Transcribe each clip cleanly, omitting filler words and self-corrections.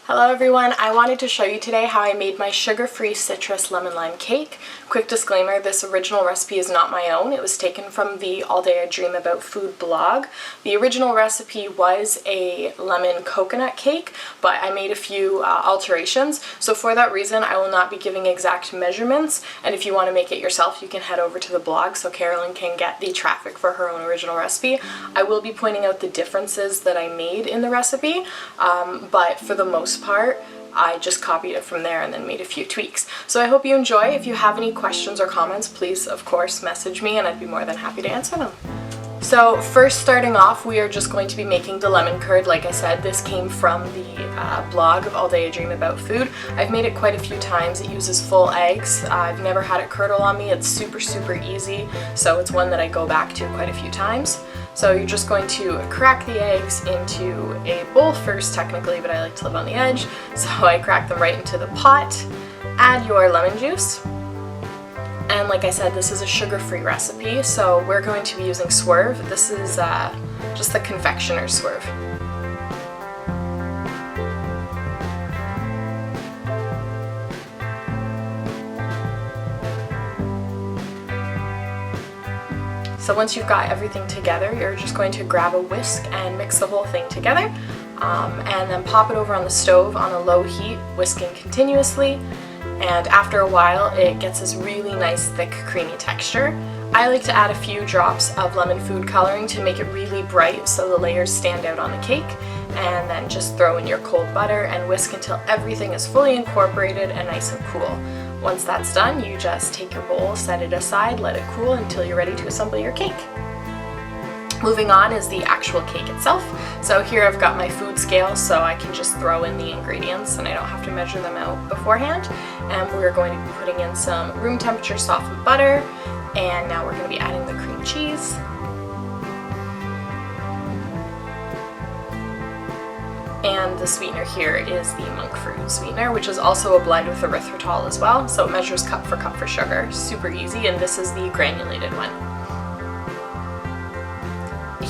Hello everyone, I wanted to show you today how I made my sugar-free citrus lemon lime cake. Quick disclaimer, this original recipe is not my own. It was taken from the All Day I Dream About Food blog. The original recipe was a lemon coconut cake, but I made a few alterations. So for that reason, I will not be giving exact measurements, and if you want to make it yourself, you can head over to the blog so Carolyn can get the traffic for her own original recipe. I will be pointing out the differences that I made in the recipe, but for the most part, I just copied it from there and then made a few tweaks. So I hope you enjoy. If you have any questions or comments, please, of course, message me and I'd be more than happy to answer them. So first, starting off, we are just going to be making the lemon curd. Like I said, this came from the blog of All Day I Dream About Food. I've made it quite a few times. It uses full eggs. I've never had it curdle on me. It's super easy, so it's one that I go back to quite a few times. So you're just going to crack the eggs into a bowl first, technically, but I like to live on the edge. So I crack them right into the pot, add your lemon juice, and like I said, this is a sugar-free recipe, so we're going to be using Swerve. This is just the confectioner's Swerve. So once you've got everything together, you're just going to grab a whisk and mix the whole thing together, and then pop it over on the stove on a low heat, whisking continuously, and after a while it gets this really nice thick creamy texture. I like to add a few drops of lemon food coloring to make it really bright so the layers stand out on the cake, and then just throw in your cold butter and whisk until everything is fully incorporated and nice and cool. Once that's done, you just take your bowl, set it aside, let it cool until you're ready to assemble your cake. Moving on is the actual cake itself. So here I've got my food scale so I can just throw in the ingredients and I don't have to measure them out beforehand. And we're going to be putting in some room temperature softened butter, and now we're going to be adding the cream cheese. And the sweetener here is the monk fruit sweetener, which is also a blend with erythritol as well, so it measures cup for sugar. Super easy, and this is the granulated one.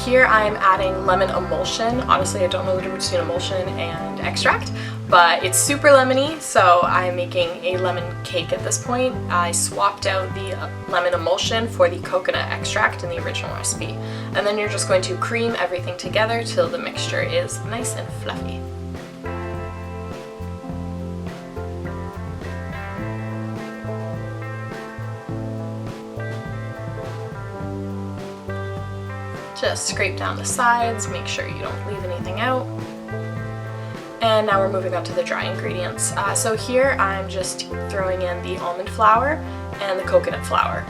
Here I'm adding lemon emulsion. Honestly, I don't know the difference between emulsion and extract, but it's super lemony, so I'm making a lemon cake at this point. I swapped out the lemon emulsion for the coconut extract in the original recipe. And then you're just going to cream everything together till the mixture is nice and fluffy. Just scrape down the sides, make sure you don't leave anything out. And now we're moving on to the dry ingredients. So here I'm just throwing in the almond flour and the coconut flour.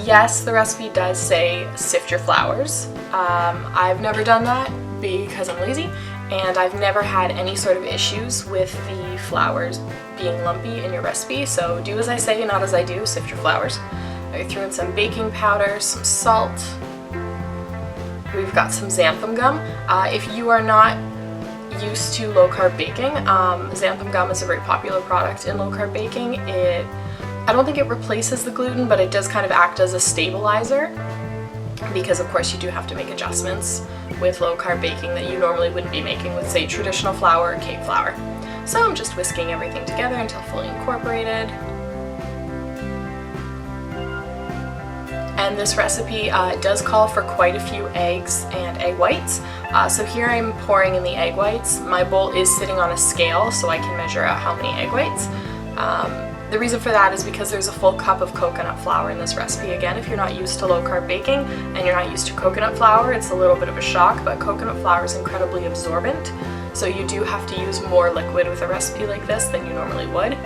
Yes, the recipe does say sift your flours. I've never done that because I'm lazy, and I've never had any sort of issues with the flours being lumpy in your recipe, so do as I say, not as I do. Sift your flours. I threw in some baking powder, some salt. We've got some xanthan gum. If you are not used to low-carb baking, xanthan gum is a very popular product in low-carb baking. I don't think it replaces the gluten, but it does kind of act as a stabilizer, because of course you do have to make adjustments with low-carb baking that you normally wouldn't be making with, say, traditional flour or cake flour. So I'm just whisking everything together until fully incorporated. And this recipe does call for quite a few eggs and egg whites. So here I'm pouring in the egg whites. My bowl is sitting on a scale so I can measure out how many egg whites. The reason for that is because there's a full cup of coconut flour in this recipe. Again, if you're not used to low-carb baking and you're not used to coconut flour, it's a little bit of a shock, but coconut flour is incredibly absorbent, so you do have to use more liquid with a recipe like this than you normally would.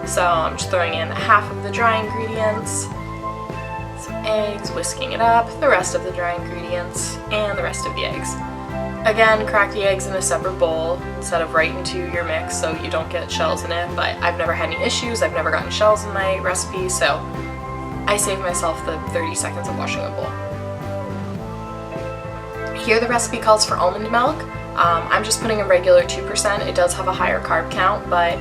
So I'm just throwing in half of the dry ingredients, some eggs, whisking it up, the rest of the dry ingredients, and the rest of the eggs. Again, crack the eggs in a separate bowl instead of right into your mix so you don't get shells in it, but I've never had any issues. I've never gotten shells in my recipe, so I saved myself the 30 seconds of washing a bowl. Here the recipe calls for almond milk. I'm just putting a regular 2%. It does have a higher carb count, but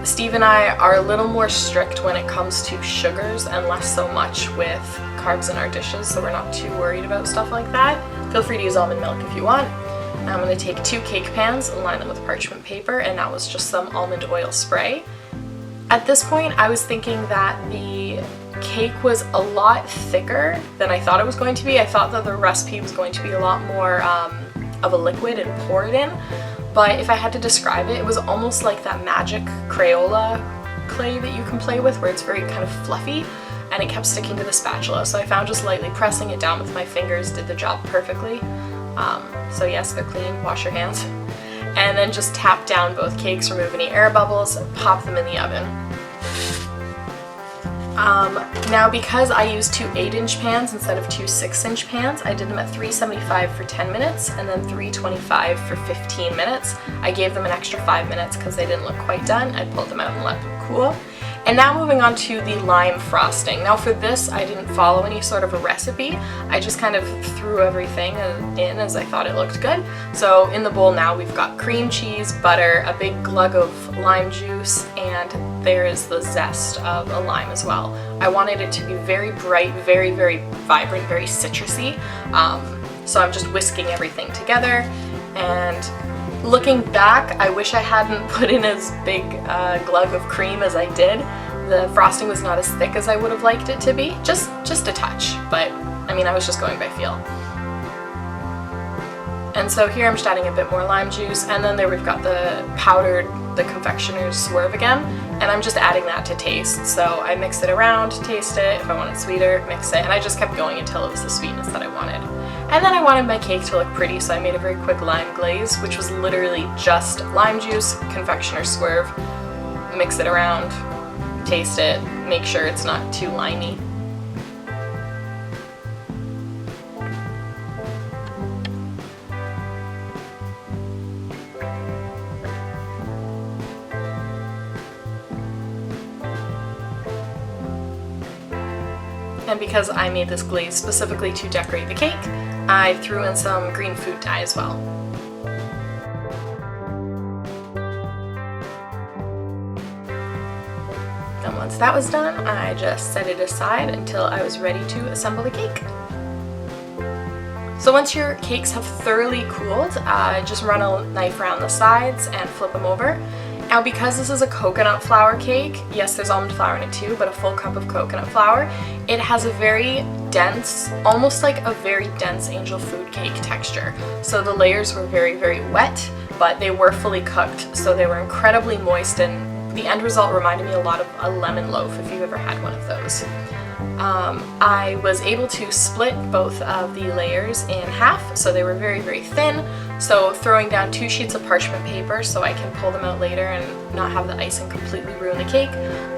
Steve and I are a little more strict when it comes to sugars and less so much with carbs in our dishes, so we're not too worried about stuff like that. Feel free to use almond milk if you want. Now I'm going to take 2 cake pans and line them with parchment paper, and that was just some almond oil spray. At this point, I was thinking that the cake was a lot thicker than I thought it was going to be. I thought that the recipe was going to be a lot more of a liquid and pour it in, but if I had to describe it, it was almost like that magic Crayola clay that you can play with, where it's very kind of fluffy, and it kept sticking to the spatula. So I found just lightly pressing it down with my fingers did the job perfectly. So yes, they're clean, wash your hands. And then just tap down both cakes, remove any air bubbles, pop them in the oven. Now because I used 2 8-inch pans instead of 2 6-inch pans, I did them at 375 for 10 minutes and then 325 for 15 minutes. I gave them an extra 5 minutes because they didn't look quite done. I pulled them out and let them cool. And now moving on to the lime frosting. Now for this, I didn't follow any sort of a recipe. I just kind of threw everything in as I thought it looked good. So in the bowl now we've got cream cheese, butter, a big glug of lime juice, and there is the zest of a lime as well. I wanted it to be very bright, very, very vibrant, very citrusy. So I'm just whisking everything together, and looking back, I wish I hadn't put in as big a glug of cream as I did. The frosting was not as thick as I would have liked it to be, just a touch, but I mean, I was just going by feel. And so here I'm just adding a bit more lime juice, and then there we've got the confectioner's swerve again, and I'm just adding that to taste. So I mix it around, taste it, if I want it sweeter, mix it, and I just kept going until it was the sweetness that I wanted. And then I wanted my cake to look pretty, so I made a very quick lime glaze, which was literally just lime juice, confectioner's swerve, mix it around, taste it, make sure it's not too limey. And because I made this glaze specifically to decorate the cake, I threw in some green food dye as well. And once that was done, I just set it aside until I was ready to assemble the cake. So once your cakes have thoroughly cooled, just run a knife around the sides and flip them over. Now because this is a coconut flour cake, yes there's almond flour in it too, but a full cup of coconut flour, it has a very dense, almost like a very dense angel food cake texture. So the layers were very, very wet, but they were fully cooked, so they were incredibly moist, and the end result reminded me a lot of a lemon loaf if you've ever had one of those. I was able to split both of the layers in half, so they were very, very thin. So throwing down 2 sheets of parchment paper so I can pull them out later and not have the icing completely ruin the cake.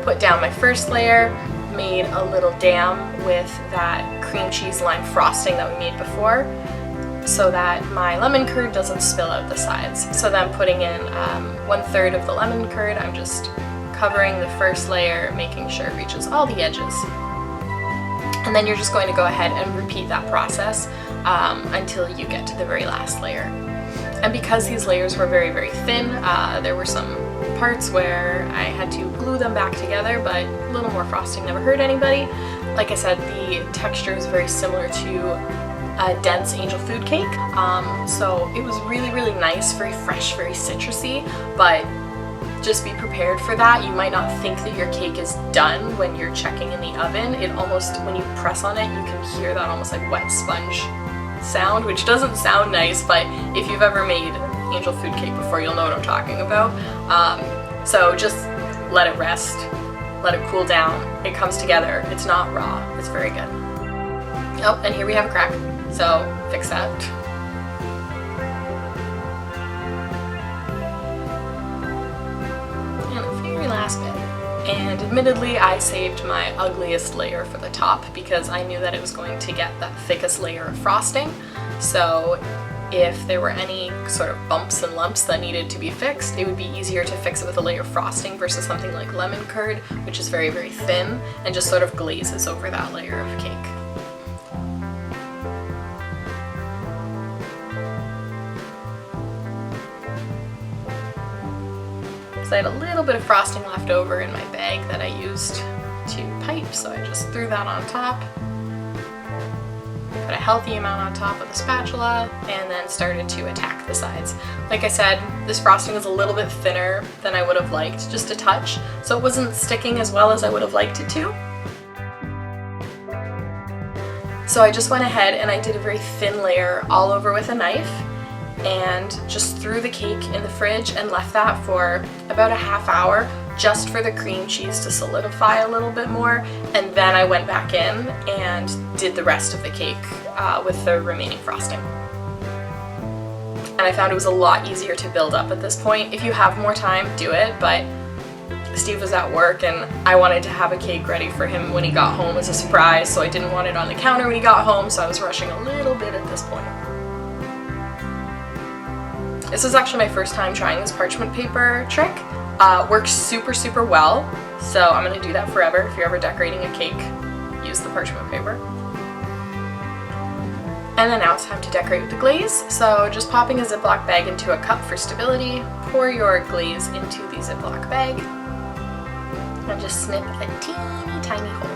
Put down my first layer, made a little dam with that cream cheese lime frosting that we made before so that my lemon curd doesn't spill out the sides. So then putting in 1/3 of the lemon curd, I'm just covering the first layer, making sure it reaches all the edges. And then you're just going to go ahead and repeat that process until you get to the very last layer. And because these layers were very, very thin, there were some parts where I had to glue them back together, but a little more frosting never hurt anybody. Like I said, the texture is very similar to a dense angel food cake, so it was really, really nice, very fresh, very citrusy, but just be prepared for that. You might not think that your cake is done when you're checking in the oven. It almost, when you press on it, you can hear that almost like wet sponge sound, which doesn't sound nice, but if you've ever made angel food cake before, you'll know what I'm talking about. So just let it rest, let it cool down. It comes together. It's not raw. It's very good. Oh, and here we have a crack, so fix that. Last bit. And admittedly I saved my ugliest layer for the top because I knew that it was going to get that thickest layer of frosting. So if there were any sort of bumps and lumps that needed to be fixed, it would be easier to fix it with a layer of frosting versus something like lemon curd, which is very, very thin and just sort of glazes over that layer of cake. So I had a little bit of frosting left over in my bag that I used to pipe, so I just threw that on top. put a healthy amount on top with a spatula, and then started to attack the sides. Like I said, this frosting was a little bit thinner than I would have liked, just a touch, so it wasn't sticking as well as I would have liked it to. So I just went ahead and I did a very thin layer all over with a knife and just threw the cake in the fridge and left that for about a half hour just for the cream cheese to solidify a little bit more, and then I went back in and did the rest of the cake with the remaining frosting. And I found it was a lot easier to build up at this point. If you have more time, do it, but Steve was at work and I wanted to have a cake ready for him when he got home as a surprise, so I didn't want it on the counter when he got home, so I was rushing a little bit at this point. This is actually my first time trying this parchment paper trick. Works super well, so I'm going to do that forever. If you're ever decorating a cake, use the parchment paper. And then now it's time to decorate with the glaze. So just popping a Ziploc bag into a cup for stability, pour your glaze into the Ziploc bag, and just snip a teeny tiny hole.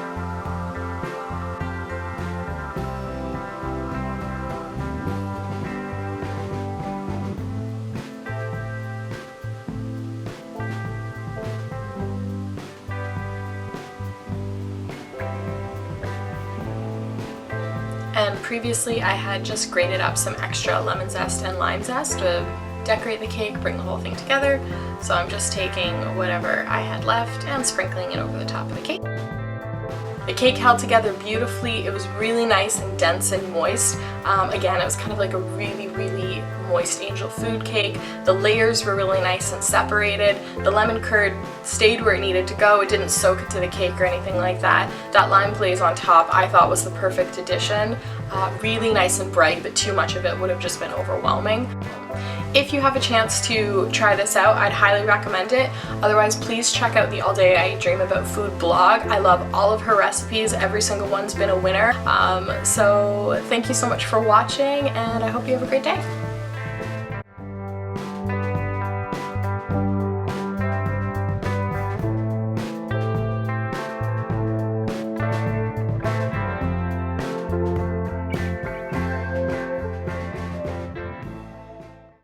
And previously I had just grated up some extra lemon zest and lime zest to decorate the cake, bring the whole thing together. So I'm just taking whatever I had left and sprinkling it over the top of the cake. The cake held together beautifully. It was really nice and dense and moist. Again, it was kind of like a really moist angel food cake. The layers were really nice and separated. The lemon curd stayed where it needed to go. It didn't soak into the cake or anything like that. That lime glaze on top I thought was the perfect addition. Really nice and bright, but too much of it would have just been overwhelming. If you have a chance to try this out, I'd highly recommend it. Otherwise, please check out the All Day I Dream About Food blog. I love all of her recipes. Every single one's been a winner. So thank you so much for watching, and I hope you have a great day.